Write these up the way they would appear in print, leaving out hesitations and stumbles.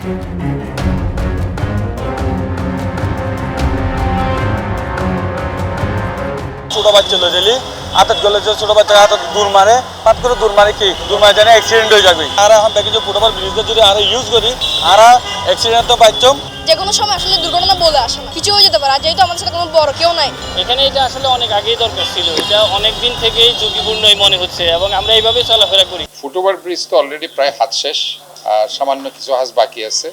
ছোট বাচ্চা ডেলি হাতত গেলে যে ছোট বাচ্চা হাতত দূর মারে পাত করে দূর মারে কি দূর মারে জানে অ্যাক্সিডেন্ট হয়ে যাবে। আর এখন দেখি যে ফুটওভার ব্রিজটা যদি আরো ইউজ করি আর অ্যাক্সিডেন্ট তো পাইছম। যে কোনো সময় আসলে দুর্ঘটনা বলে আসে না, কিছু হয়ে যেতে পারে। আর যেহেতু আমাদের সাথে কোনো বড় কেউ নাই, এখানে এটা আসলে অনেক আগেই দরকার ছিল। এটা অনেক দিন থেকেই ঝুঁকিপূর্ণই মনে হচ্ছে এবং আমরা এইভাবেই চলাফেরা করি। ফুটওভার ব্রিজ তো অলরেডি প্রায় হাত শেষ, আর সামান্য কিছু হাজ বাকি আছে।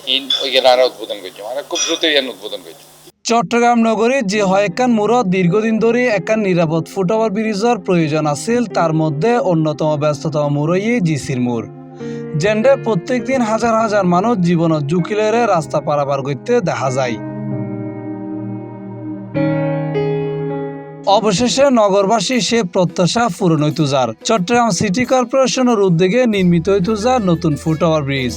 ওইখানে আরো উদ্বোধন করছি, মানে খুব দ্রুত উদ্বোধন করছি। চট্টগ্রাম নগরীর যে হয়কান মূরত দীর্ঘদিন ধরে একান নিরাপদ ফুটওভার ব্রিজের প্রয়োজন আছিল, তার মধ্যে অন্যতম ব্যস্ততম মূরই জিসির মূর। যেন্ডে প্রত্যেক দিন হাজার হাজার মানুষ জীবনত ঝুঁকি লয়ে রাস্তা পারাপার করতে দেখা যায়। অবশেষে নগরবাসী সে প্রত্যাশা পূরণ হইতো যার। চট্টগ্রাম সিটি কর্পোরেশনের উদ্যোগে নির্মিত হইতো যার নতুন ফুটওভার ব্রিজ।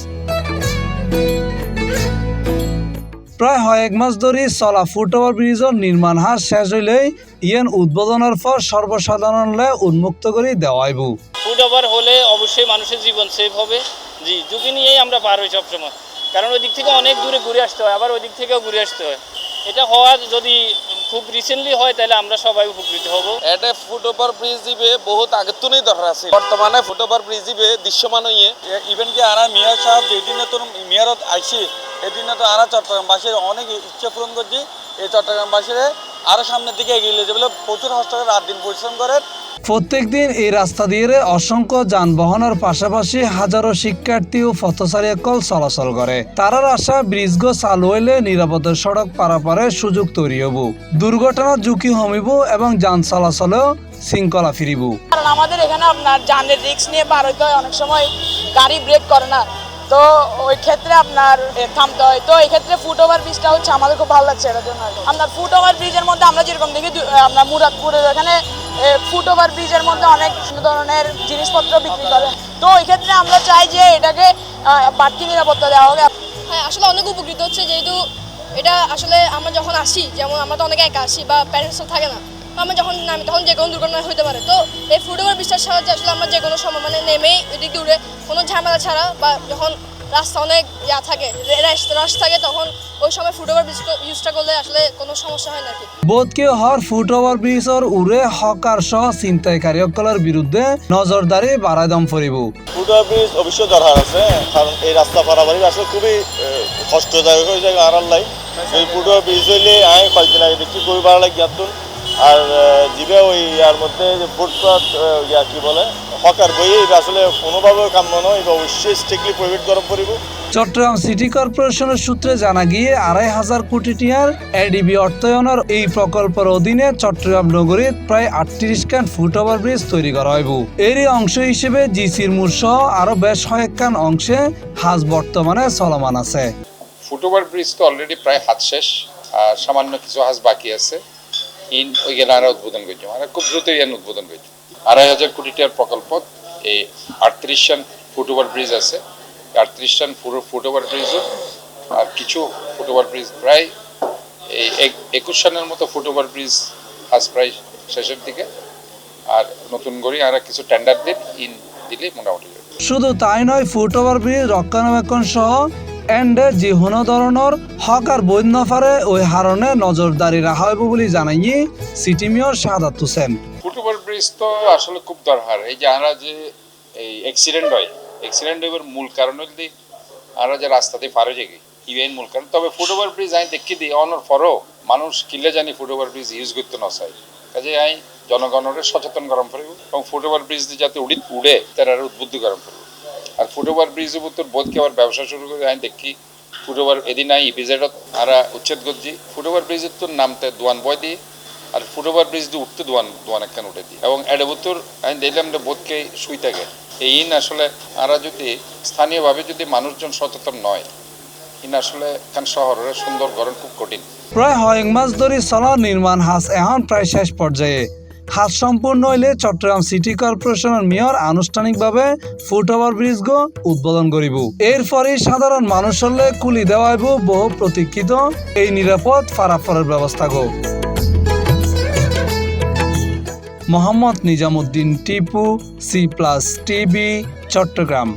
প্রায় এক মাস ধরে চলা ফুটওভার ব্রিজের নির্মাণ হার শেষ হইলেই ইয়ান উদ্বোধনের পর সর্বসাধারণলে উন্মুক্ত করে দেওয়া হইব। ফুটওভার হলে অবশ্যই মানুষের জীবন সেভ হবে। জি, ঝুঁকি নিয়েই আমরা পার হই সবসময়, কারণ ওই দিক থেকে অনেক দূরে ঘুরে আসতে হয়, আবার ওই দিক থেকেও ঘুরে আসতে হয়। এটা হওয়া যদি খুব রিসেন্টলি হয় তাহলে আমরা সবাই উপকৃত হব। এটা ফুটওভার ব্রিজ দিবে বহুত আগের তো নেই দরকার আছে। বর্তমানে ফুটওভার ব্রিজ দিবে দৃশ্যমান হইয়ে ইভেন কি আরা মিয়ার সাহেব যেদিন নতুন মেয়রত আইসি এদিন তো আরা চট্টগ্রামবাসীর অনেক ইচ্ছা পূরণ করছি। এই চট্টগ্রামবাসীর আরো সামনের দিকে এগিয়ে নিয়ে যাবে। প্রচুর হস্তকার রাত দিন পরিশ্রম করে। প্রত্যেক দিন এই রাস্তা দিয়ে অসংখ্য যানবাহনের পাশাপাশি হাজারো শিক্ষার্থী ও পথচারী কল চলাচল করে। তারার আশা ব্রিজগো চালু হইলে নিরাপদ সড়ক পারাপারের সুযোগ তৈরি হব, দুর্ঘটনার ঝুঁকি কমিব এবং যান চলাচলেও শৃঙ্খলা ফিরিব। কারণ আমাদের এখানে আপনার যানের রিস্ক নিয়ে পার হইতে হয়, অনেক সময় গাড়ি ব্রেক করে না, তো ওই ক্ষেত্রে আপনার থামতে হয়। তো এই ক্ষেত্রে ফুটওভার ব্রিজটা হচ্ছে আমাদের খুব ভালো লাগছে। এটার জন্য আপনার ফুটওভার ব্রিজের মধ্যে আমরা যেরকম দেখি আপনার মুরাদপুরের এখানে ফুটওভার ব্রিজের মধ্যে অনেক ধরনের জিনিসপত্র বিক্রি করে। তো ওই ক্ষেত্রে আমরা চাই যে এটাকে বাড়তি নিরাপত্তা দেওয়া হবে। হ্যাঁ আসলে অনেক উপকৃত হচ্ছে, যেহেতু এটা আসলে আমরা যখন আসি, যেমন আমরা তো অনেকে একা আসি বা প্যারেন্টসও থাকে না, তো আমরা যখন নামি তখন যে কোনো দুর্ঘটনা হতে পারে। তো এই ফুটওভার ব্রিজটার সাহায্যে আসলে আমরা যে কোনো সময় মানে নেমেই ওইদিক দূরে কোনো ঝামেলা ছাড়া, বা যখন রাস্তা অনেক থাকে রাশ থাকে, তখন ওই সময় ফুটওভার ব্রিজ ইউজটা করলে আসলে কোনো সমস্যা হয় না কি। বোধকে হর ফুটওভার ব্রিজের উড়ে হকার সহ ছিনতাইকারীসকলের বিরুদ্ধে নজরদারি বাড়াই দম ফরিব। ফুটওভার ব্রিজ অবশ্যই দরকার আছে, কারণ এই রাস্তা পারাপারি আসলে খুবই কষ্টদায়ক হয়ে যায় আর লাই। এই ফুটওভার ব্রিজ হইলে আমি কয়েকদিন আগে দেখি খুবই ভালো লাগে জ্ঞাতন। আর জিবে ওই ইয়ার মধ্যে যে ফুটপাথ ইয়া কি বলে হকার বই আসলে কোনোভাবে কাম্য নয়, এটা অবশ্যই স্ট্রিক্টলি প্রহিবিট করা পড়িব। চট্টগ্রাম সিটি কর্পোরেশনের সূত্রে জানা গিয়ে ২৫০০ কোটি টাকার এডিবি অর্থায়নের এই প্রকল্পের অধীনে চট্টগ্রাম নগরীর প্রায় ৩৮ খান ফুটওভার ব্রিজ তৈরি করা হইব। এরই অংশ হিসেবে জিসির মূর সহ আরো বেশ কয়েকখান অংশে হাজ বর্তমানে চলমান আছে। ফুটওভার ব্রিজ তো অলরেডি প্রায় হাত শেষ, আর সামান্য কিছু হাজ বাকি আছে। ওইখানে আরো উদ্বোধন করছি, মানে খুব দ্রুত উদ্বোধন করছি। ২৫০০ কোটি টাকার প্রকল্প এই ৩৮ খান ফুটওভার ব্রিজ আছে। ৩৮ খান ফুটওভার ব্রিজও আর কিছু ফুটওভার ব্রিজ প্রায় এই ২১ খানের মতো ফুটওভার ব্রিজ আজ প্রায় শেষের দিকে। আর নতুন করে আর কিছু টেন্ডার দিলে মোটামুটি। শুধু তাই নয়, ফুটওভার ব্রিজ রক্ষণাবেক্ষণ সহ এন্ডে যে কোনো ধরনের হক আর বৈধ নফারে ওই হারণে নজরদারি রাখা হইব বলে জানাইয়ে city mayor Shahadat Hossain. Foot over bridge তো আসলে খুব দরকার। এই যে আমরা যে এই অ্যাক্সিডেন্ট হইবার মূল কারণ হল আমরা যে রাস্তাতে পার হয়ে যাই, ইভেন মূল কারণ। তবে ফুটওভার ব্রিজ আমি দেখি দিই অনর পরও মানুষ কিলে জানি ফুটওভার ব্রিজ ইউজ করতে না চাই, কাজে আমি জনগণের সচেতন গরম করিব এবং ফুটওভার ব্রিজ যাতে উড়ে তার আরো উদ্বুদ্ধ গরম করিব। আর ফুটওভার ব্রিজের উপর বোধকে আবার ব্যবসা শুরু করে আমি দেখি ফুটওভার এদিন আই ইপিজেডত আরা উচ্ছেদ করছি। ফুটওভার ব্রিজের তো নামতে দোয়ান বয় দিয়ে আর ফুটওভার ব্রিজ দিয়ে উঠতে দোয়ান একখান উঠে দিই এবং এটা বুতর আমি দেখলাম যে বোধকে শুই থাকে। এই আসলে আরা যদি স্থানীয়ভাবে যদি মানুষজন সচেতন নয়, আসলে এখান শহরের সুন্দর গড়ন খুব কঠিন। প্রায় এক মাস ধরে চলা নির্মাণ হাজ এখন প্রায় শেষ পর্যায়ে। হাজ সম্পূর্ণ হইলে চট্টগ্রাম সিটি কর্পোরেশনের মেয়র আনুষ্ঠানিকভাবে ফুটওভার ব্রিজ গো উদ্বোধন করিব। এরপরে সাধারণ মানুষের কুলি দেওয়া হইব বহু প্রতীক্ষিত এই নিরাপদ পারাপারের ব্যবস্থা গো। Mohammad Nizamuddin Tipu, C+ TV, Chittagong.